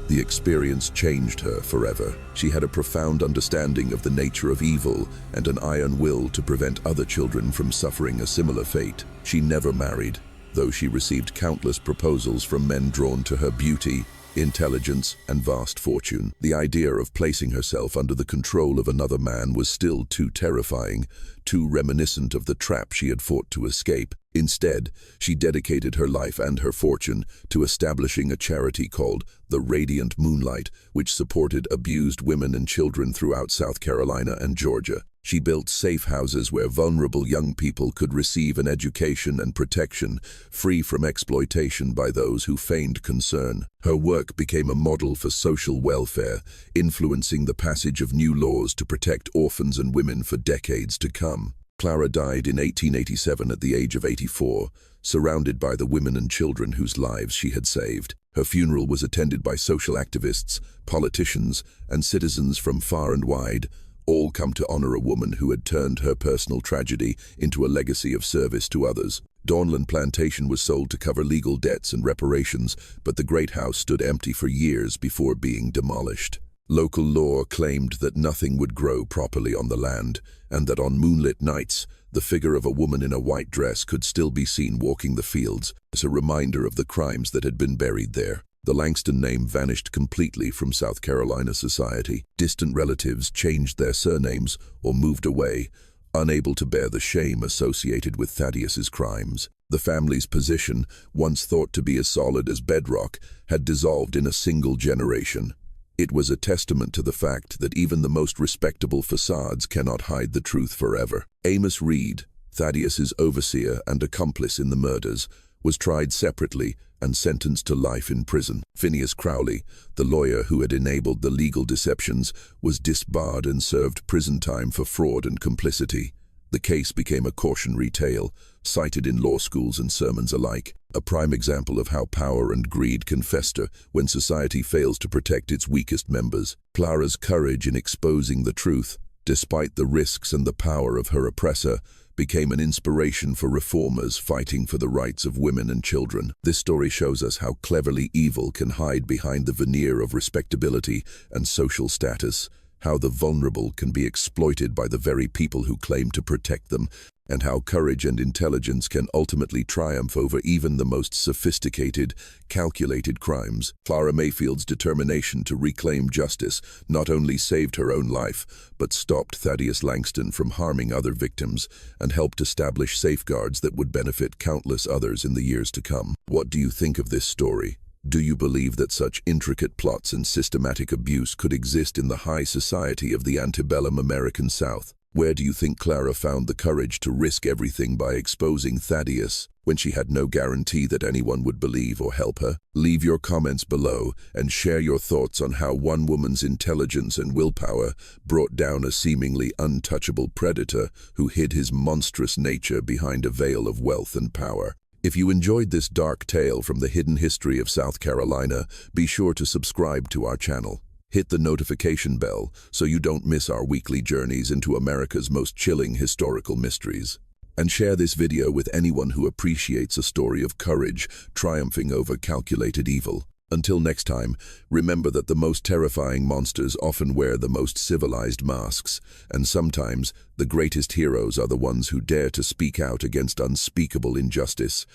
The experience changed her forever. She had a profound understanding of the nature of evil and an iron will to prevent other children from suffering a similar fate. She never married, though she received countless proposals from men drawn to her beauty, intelligence, and vast fortune. The idea of placing herself under the control of another man was still too terrifying, too reminiscent of the trap she had fought to escape. Instead, she dedicated her life and her fortune to establishing a charity called the Radiant Moonlight, which supported abused women and children throughout South Carolina and Georgia. She built safe houses where vulnerable young people could receive an education and protection, free from exploitation by those who feigned concern. Her work became a model for social welfare, influencing the passage of new laws to protect orphans and women for decades to come. Clara died in 1887 at the age of 84, surrounded by the women and children whose lives she had saved. Her funeral was attended by social activists, politicians, and citizens from far and wide, all come to honor a woman who had turned her personal tragedy into a legacy of service to others. Dawnland Plantation was sold to cover legal debts and reparations, but the great house stood empty for years before being demolished. Local law claimed that nothing would grow properly on the land, and that on moonlit nights, the figure of a woman in a white dress could still be seen walking the fields as a reminder of the crimes that had been buried there. The Langston name vanished completely from South Carolina society. Distant relatives changed their surnames or moved away, unable to bear the shame associated with Thaddeus's crimes. The family's position, once thought to be as solid as bedrock, had dissolved in a single generation. It was a testament to the fact that even the most respectable facades cannot hide the truth forever. Amos Reed, Thaddeus's overseer and accomplice in the murders, was tried separately and sentenced to life in prison. Phineas Crowley, the lawyer who had enabled the legal deceptions, was disbarred and served prison time for fraud and complicity. The case became a cautionary tale, cited in law schools and sermons alike, a prime example of how power and greed can fester when society fails to protect its weakest members. Clara's courage in exposing the truth, despite the risks and the power of her oppressor, became an inspiration for reformers fighting for the rights of women and children. This story shows us how cleverly evil can hide behind the veneer of respectability and social status, how the vulnerable can be exploited by the very people who claim to protect them, and how courage and intelligence can ultimately triumph over even the most sophisticated, calculated crimes. Clara Mayfield's determination to reclaim justice not only saved her own life, but stopped Thaddeus Langston from harming other victims and helped establish safeguards that would benefit countless others in the years to come. What do you think of this story? Do you believe that such intricate plots and systematic abuse could exist in the high society of the antebellum American South? Where do you think Clara found the courage to risk everything by exposing Thaddeus when she had no guarantee that anyone would believe or help her? Leave your comments below and share your thoughts on how one woman's intelligence and willpower brought down a seemingly untouchable predator who hid his monstrous nature behind a veil of wealth and power. If you enjoyed this dark tale from the hidden history of South Carolina, be sure to subscribe to our channel. Hit the notification bell so you don't miss our weekly journeys into America's most chilling historical mysteries. And share this video with anyone who appreciates a story of courage triumphing over calculated evil. Until next time, remember that the most terrifying monsters often wear the most civilized masks, and sometimes the greatest heroes are the ones who dare to speak out against unspeakable injustice.